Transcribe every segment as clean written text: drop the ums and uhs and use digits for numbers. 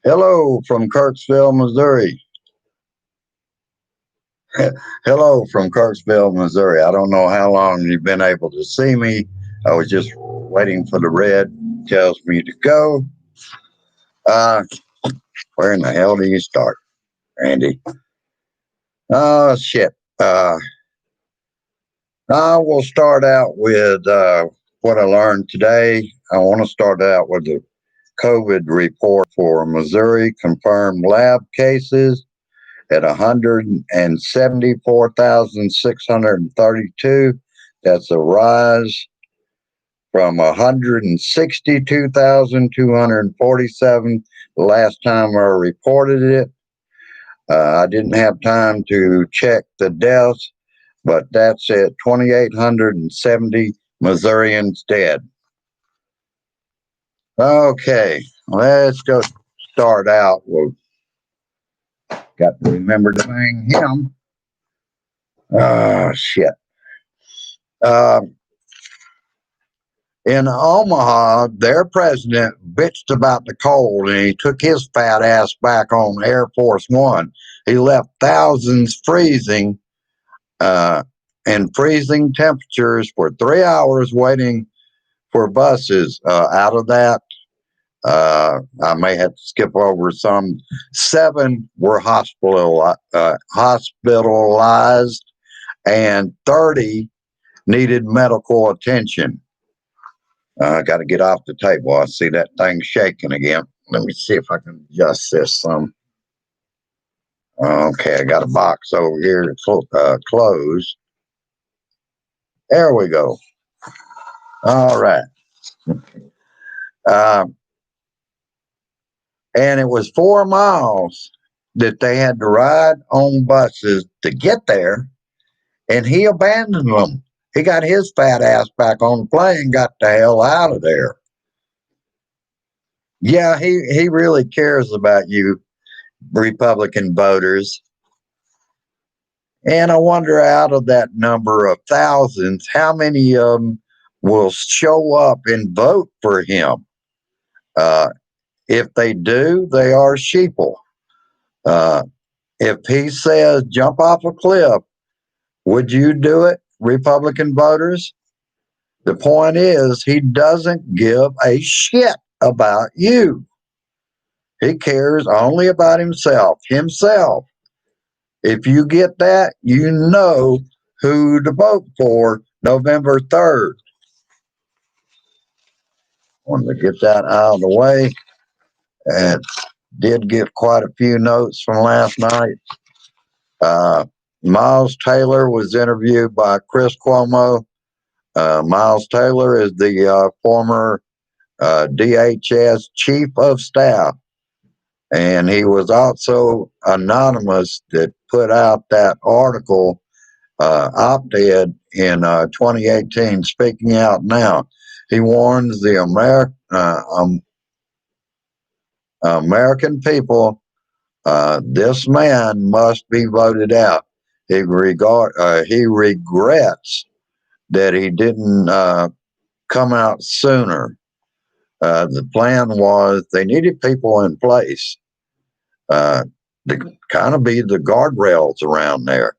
Hello from Kirksville, Missouri. Hello from Kirksville, Missouri. I don't know how long you've been able to see me. I was just waiting for the red tells me to go. Uh, where in the hell do you start, Randy? Oh, shit. Uh, I will start out with what I learned today. I want to start out with the COVID report for Missouri confirmed lab cases at 174,632. That's a rise from 162,247 the last time I reported it. I didn't have time to check the deaths, but that's at 2,870 Missourians dead. Okay, let's go start out. We've got to remember to bang him. Oh, shit. Uh, in Omaha, their president bitched about the cold and he took his fat ass back on Air Force One. He left thousands freezing in freezing temperatures for 3 hours waiting for buses. Out of that, I may have to skip over some. 7 were hospitalized and 30 needed medical attention. I got to get off the table. I see that thing shaking again. Let me see if I can adjust this some. Okay, I got a box over here to close. There we go. All right. Uh, and it was 4 miles that they had to ride on buses to get there, and he abandoned them. He got his fat ass back on the plane and got the hell out of there. Yeah, he really cares about you, Republican voters. And I wonder, out of that number of thousands, how many of them will show up and vote for him? Uh, if they do, they are sheeple. Uh, if he says jump off a cliff, would you do it, Republican voters? The point is, he doesn't give a shit about you. He cares only about himself. Himself. If you get that, you know who to vote for November 3rd. Wanted to get that out of the way. And did get quite a few notes from last night. Uh, Miles Taylor was interviewed by Chris Cuomo. Miles Taylor is the former DHS chief of staff, and he was also anonymous that put out that article, op-ed in 2018, Speaking Out Now. He warns the American people, this man must be voted out. He regrets that he didn't come out sooner. The plan was they needed people in place to kind of be the guardrails around there.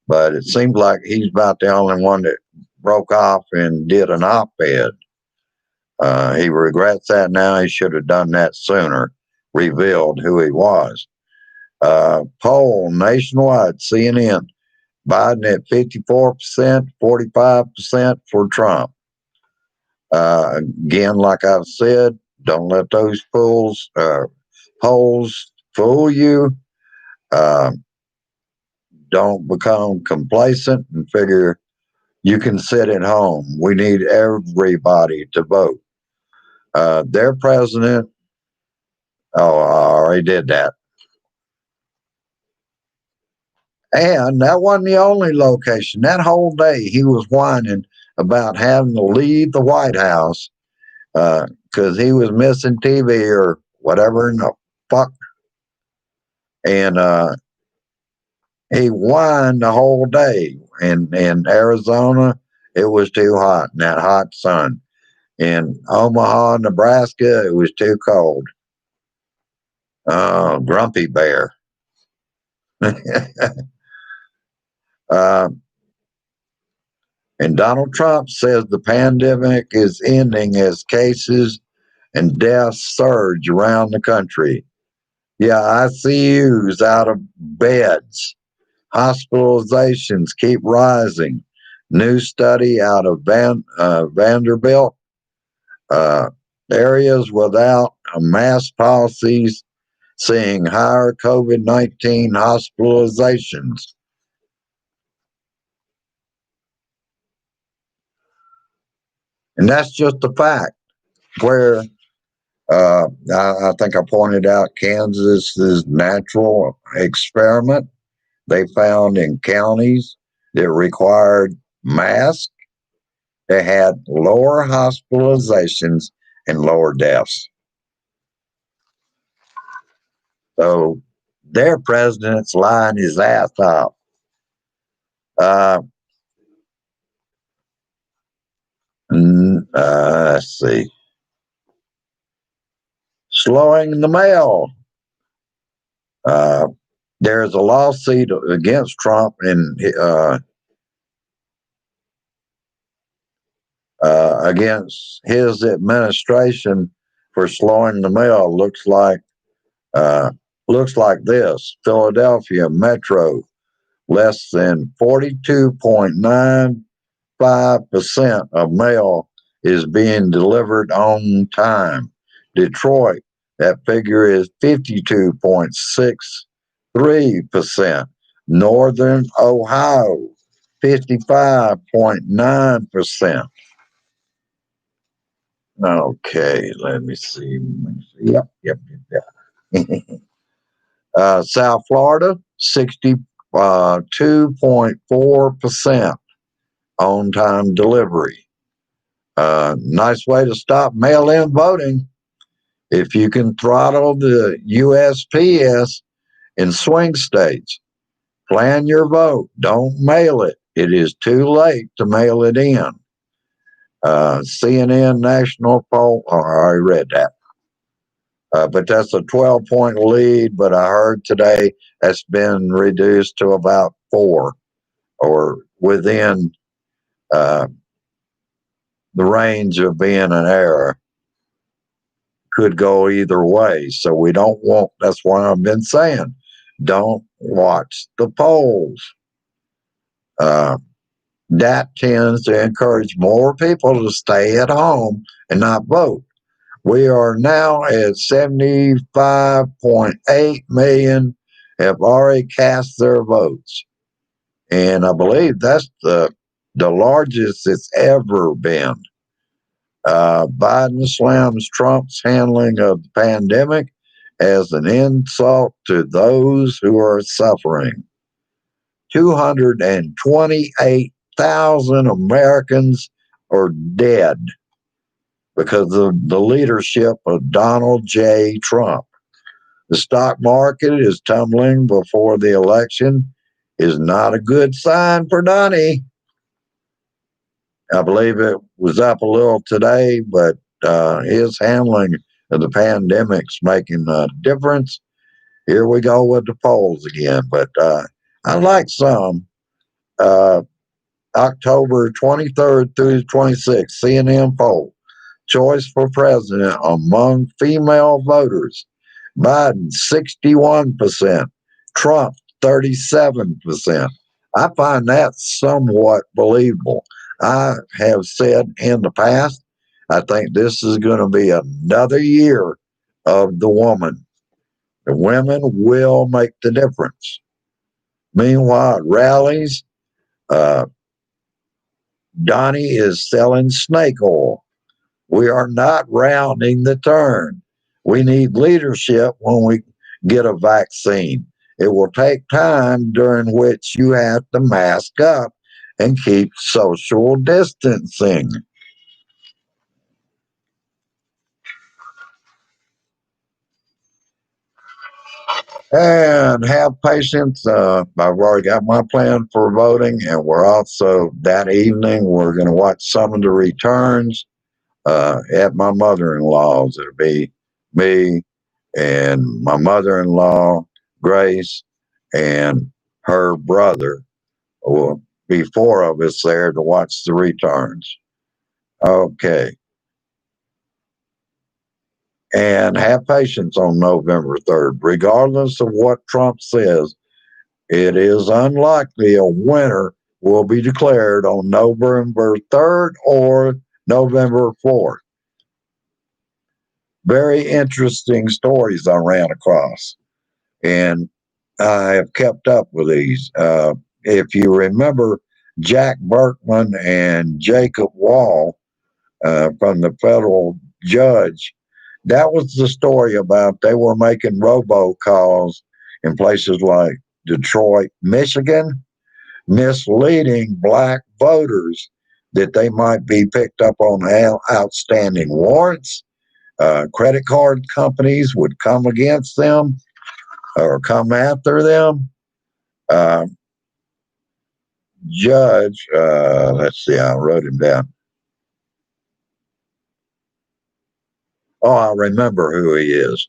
But it seems like he's about the only one that broke off and did an op-ed. He regrets that now. He should have done that sooner, revealed who he was. Poll nationwide, CNN, Biden at 54%, 45% for Trump. Again, like I've said, don't let those polls fool you. Don't become complacent and figure you can sit at home. We need everybody to vote. Their president, oh, I already did that. And that wasn't the only location. That whole day, he was whining about having to leave the White House because he was missing TV or whatever in the fuck. And he whined the whole day. In Arizona, it was too hot in that hot sun. In Omaha, Nebraska, it was too cold. Grumpy Bear. uh, and Donald Trump says the pandemic is ending as cases and deaths surge around the country. Yeah, ICUs out of beds. Hospitalizations keep rising. New study out of Vanderbilt. Uh, Areas without mass policies seeing higher COVID-19 hospitalizations. And that's just a fact. Where I think I pointed out Kansas's natural experiment, they found in counties that required masks, they had lower hospitalizations and lower deaths. So their president's lying his ass off. Uh, let's see. Slowing the mail. Uh, there's a lawsuit against Trump and against his administration for slowing the mail. Uh, looks like this: Philadelphia Metro, less than 42.95% of mail is being delivered on time. Detroit, that figure is 52.63%. Northern Ohio, 55.9%. Okay, let me see. Yep. South Florida, 62.4% on time delivery. Nice way to stop mail in voting. If you can throttle the USPS in swing states, plan your vote. Don't mail it. It is too late to mail it in. CNN national poll, I already read that. But that's a 12-point lead. But I heard today that's been reduced to about 4 or within uh, the range of being an error. Could go either way. So we don't want, that's why I've been saying, don't watch the polls. Uh, that tends to encourage more people to stay at home and not vote. We are now at 75.8 million have already cast their votes. And I believe that's the largest it's ever been. Biden slams Trump's handling of the pandemic as an insult to those who are suffering. 228,000 Americans are dead because of the leadership of Donald J. Trump. The stock market is tumbling before the election is not a good sign for Donnie. I believe it was up a little today, but his handling of the pandemic's making a difference. Here we go with the polls again, but I like some. Uh, October 23rd through 26th, CNN poll. Choice for president among female voters. Biden, 61%. Trump, 37%. I find that somewhat believable. I have said in the past, I think this is going to be another year of the woman. The women will make the difference. Meanwhile, at rallies, uh, Donnie is selling snake oil. We are not rounding the turn. We need leadership when we get a vaccine. It will take time during which you have to mask up and keep social distancing. And have patience. I've already got my plan for voting, and we're also that evening we're going to watch some of the returns at my mother-in-law's. It'll be me and my mother-in-law, Grace, and her brother will be four of us there to watch the returns. Okay. And have patience on November 3rd. Regardless of what Trump says, it is unlikely a winner will be declared on November 3rd or November 4th. Very interesting stories I ran across, and I have kept up with these. If you remember Jack Berkman and Jacob Wall from the federal judge, that was the story about they were making robocalls in places like Detroit, Michigan, misleading black voters that they might be picked up on outstanding warrants. Credit card companies would come against them or come after them. Uh, Judge, let's see, I wrote him down. Oh, I remember who he is.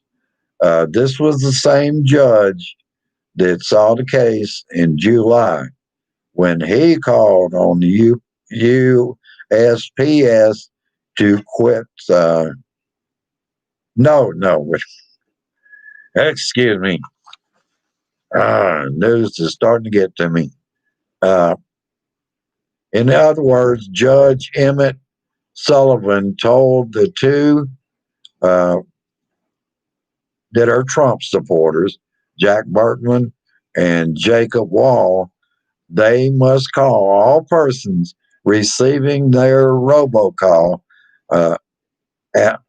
This was the same judge that saw the case in July when he called on the USPS to quit. No, excuse me. News is starting to get to me. Uh, in other words, Judge Emmett Sullivan told the two uh, that are Trump supporters, Jack Berkman and Jacob Wall, they must call all persons receiving their robocall uh, at,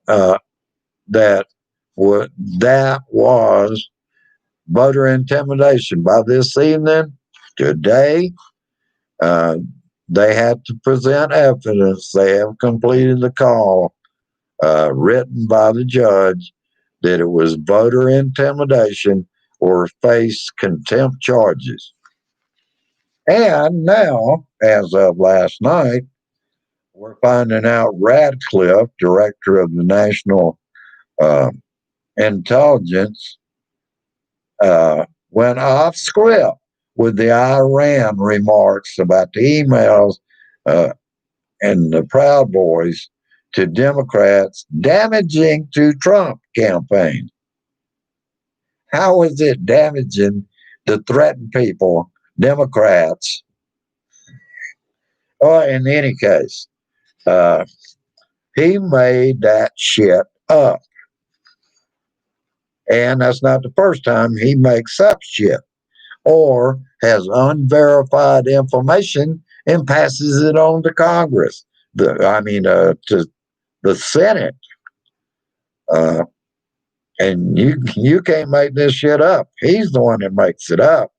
that that was voter intimidation. By this evening, today, uh, they had to present evidence. They have completed the call written by the judge that it was voter intimidation or face contempt charges. And now, as of last night, we're finding out Radcliffe, director of the National uh, Intelligence, went off script with the Iran remarks about the emails uh, and the Proud Boys to Democrats damaging to Trump campaign. How is it damaging to threaten people, Democrats? Or in any case, uh, he made that shit up. And that's not the first time he makes up shit or has unverified information and passes it on to Congress. To the Senate. Uh, and you can't make this shit up. He's the one that makes it up.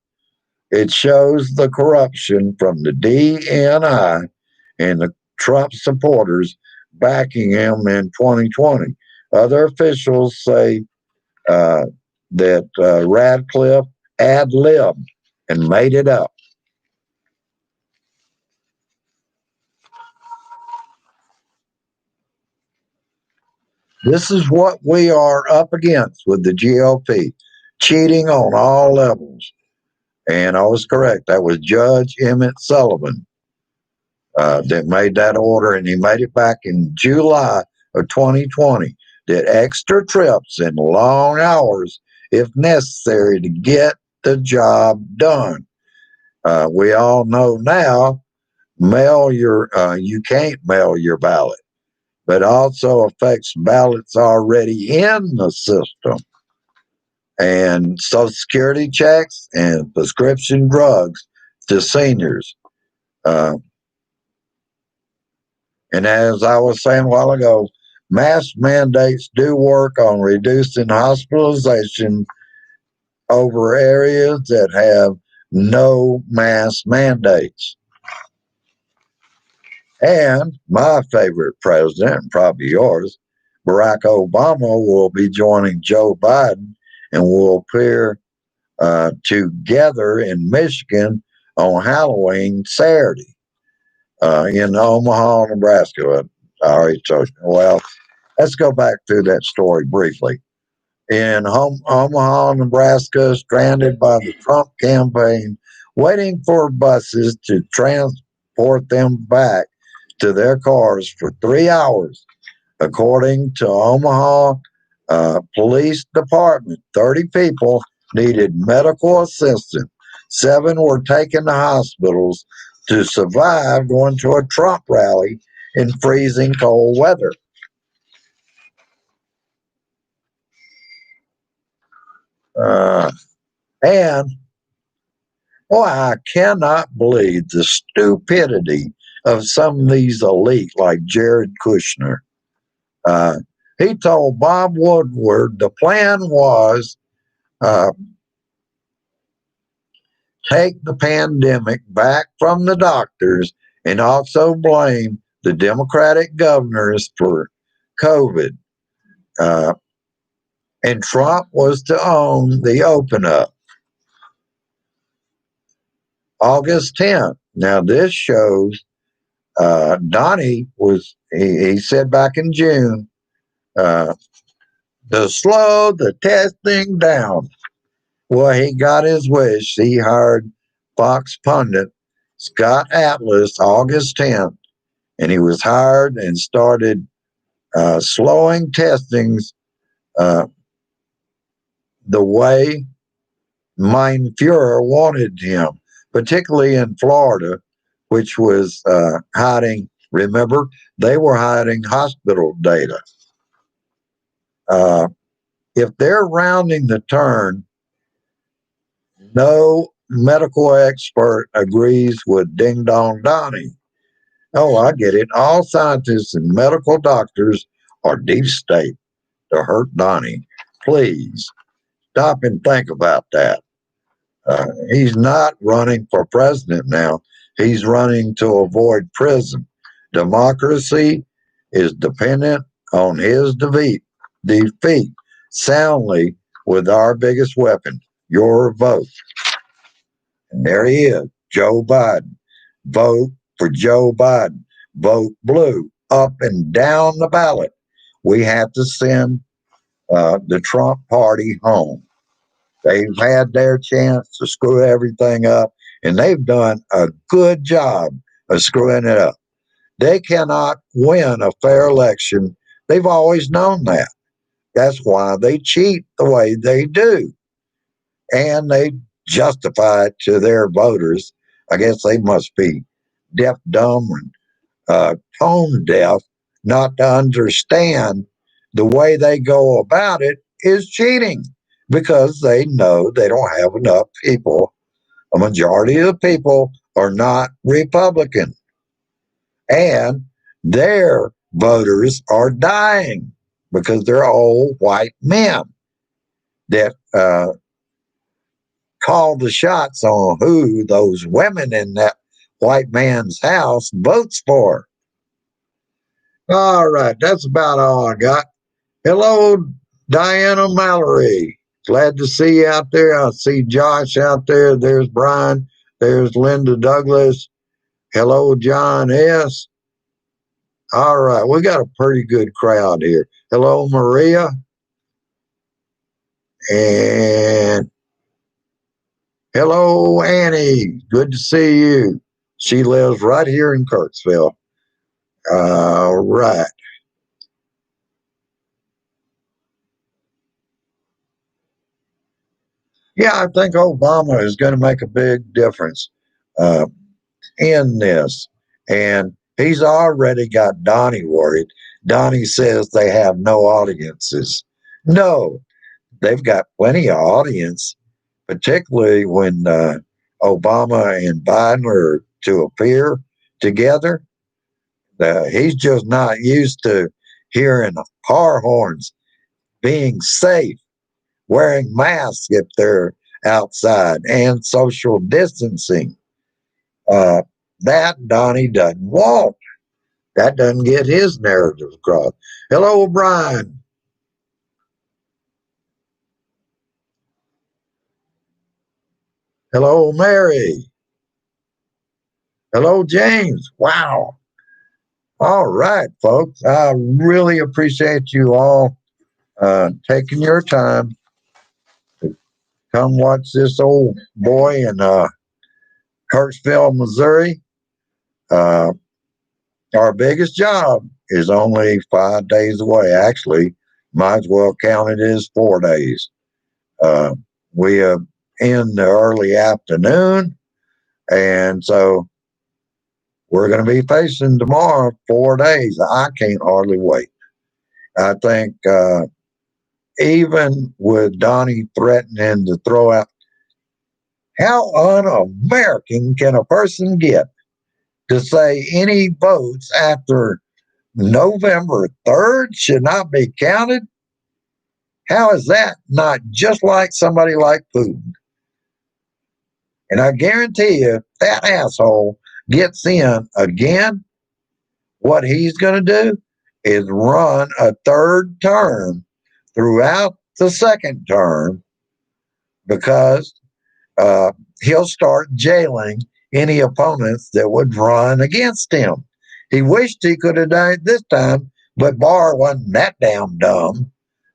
It shows the corruption from the DNI and the Trump supporters backing him in 2020. Other officials say that Radcliffe ad libbed and made it up. This is what we are up against with the GOP cheating on all levels. And I was correct. That was Judge Emmett Sullivan that made that order, and he made it back in July of 2020. Did extra trips and long hours if necessary to get the job done. We all know now, you can't mail your ballot, but also affects ballots already in the system. And Social Security checks and prescription drugs to seniors. Uh, and as I was saying a while ago, mask mandates do work on reducing hospitalization over areas that have no mask mandates. And my favorite president, and probably yours, Barack Obama, will be joining Joe Biden and will appear together in Michigan on Halloween Saturday in Omaha, Nebraska. I already told you. Well, let's go back through that story briefly. in Omaha, Nebraska, stranded by the Trump campaign, waiting for buses to transport them back to their cars for 3 hours. According to Omaha Police Department, 30 people needed medical assistance. 7 were taken to hospitals to survive going to a Trump rally in freezing cold weather. Uh, and Boy, I cannot believe the stupidity of some of these elite, like Jared Kushner. Uh, he told Bob Woodward the plan was uh, take the pandemic back from the doctors and also blame the Democratic governors for COVID. Uh, and Trump was to own the open up. August 10th. Now, this shows Donnie he said back in June, uh, to slow the testing down. Well, he got his wish. He hired Fox pundit Scott Atlas August 10th, and he was hired and started slowing testings uh, the way Mein Fuhrer wanted him, particularly in Florida, which was hiding. Remember, they were hiding hospital data. Uh, if they're rounding the turn, no medical expert agrees with Ding Dong Donnie. Oh, I get it. All scientists and medical doctors are deep state to hurt Donnie. Please stop and think about that. He's not running for president now. He's running to avoid prison. Democracy is dependent on his defeat soundly with our biggest weapon, your vote. And there he is, Joe Biden. Vote for Joe Biden. Vote blue up and down the ballot. We have to send the Trump party home. They've had their chance to screw everything up, and they've done a good job of screwing it up. They cannot win a fair election. They've always known that. That's why they cheat the way they do. And they justify it to their voters. I guess they must be deaf, dumb, and tone deaf not to understand the way they go about it is cheating because they know they don't have enough people. A majority of the people are not Republican, and their voters are dying because they're old white men that call the shots on who those women in that white man's house votes for. All right, that's about all I got. Hello, Diana Mallory. Glad to see you out there. I see Josh out there. There's Brian. There's Linda Douglas. Hello, John S. All right, we got a pretty good crowd here. Hello, Maria. And hello, Annie. Good to see you. She lives right here in Kirksville. All right. Yeah, I think Obama is going to make a big difference uh, in this. And he's already got Donnie worried. Donnie says they have no audiences. No, they've got plenty of audience, particularly when Obama and Biden are to appear together. He's just not used to hearing car horns, being safe, wearing masks if they're outside, and social distancing. Uh, that Donnie doesn't want. That doesn't get his narrative across. Hello, Brian. Hello, Mary. Hello, James. Wow. All right, folks. I really appreciate you all taking your time to come watch this old boy in Kirksville, Missouri. Uh, our biggest job is only 5 days away. Actually, might as well count it as 4 days. Uh, we in the early afternoon, and so we're going to be facing tomorrow 4 days. I can't hardly wait. I think even with Donnie threatening to throw out, how un-American can a person get to say any votes after November 3rd should not be counted? How is that not just like somebody like Putin? And I guarantee you, if that asshole gets in again, what he's going to do is run a third term throughout the second term because he'll start jailing any opponents that would run against him. He wished he could have done it this time, but Barr wasn't that damn dumb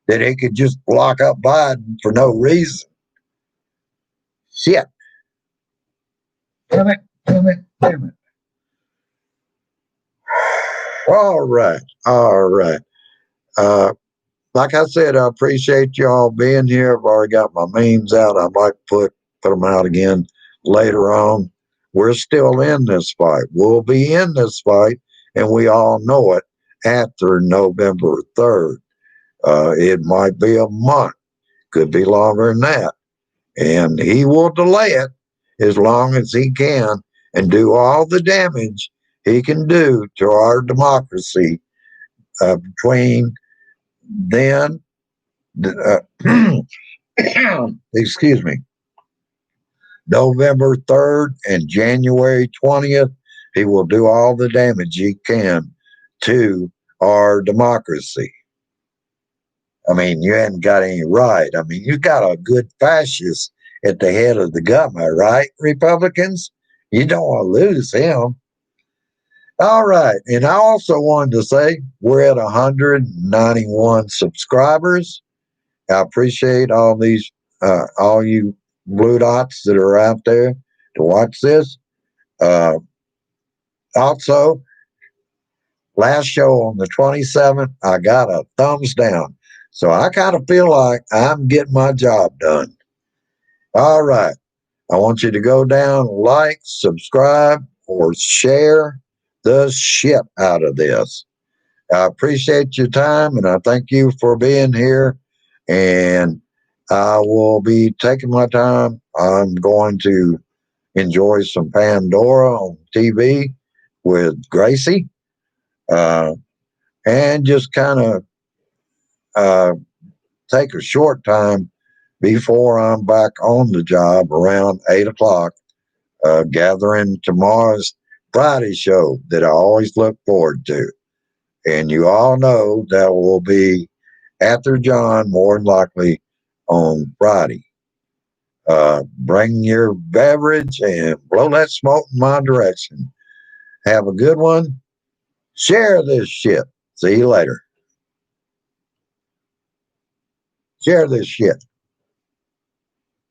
that he could just lock up Biden for no reason. Shit. Damn it, damn it, damn it. All right, all right. Uh, like I said, I appreciate y'all being here. I've already got my memes out. I might put them out again later on. We're still in this fight. We'll be in this fight, and we all know it after November 3rd. It might be a month, could be longer than that. And he will delay it as long as he can and do all the damage he can do to our democracy between then, excuse me, November 3rd and January 20th. He will do all the damage he can to our democracy. I mean, you haven't got any right. I mean, you got a good fascist at the head of the government, right, Republicans? You don't want to lose him. All right. And I also wanted to say we're at 191 subscribers. I appreciate all you blue dots that are out there to watch this. Uh, Also, last show on the 27th, I got a thumbs down. So I kind of feel like I'm getting my job done. All right. I want you to go down, like, subscribe, or share the shit out of this. I appreciate your time and I thank you for being here. And I will be taking my time. I'm going to enjoy some Pandora on TV with Gracie uh, and just kind of uh, take a short time before I'm back on the job around 8 o'clock, gathering tomorrow's Friday show that I always look forward to. And you all know that will be after John, more than likely on Friday. Bring your beverage and blow that smoke in my direction. Have a good one. Share this shit. See you later. Share this shit.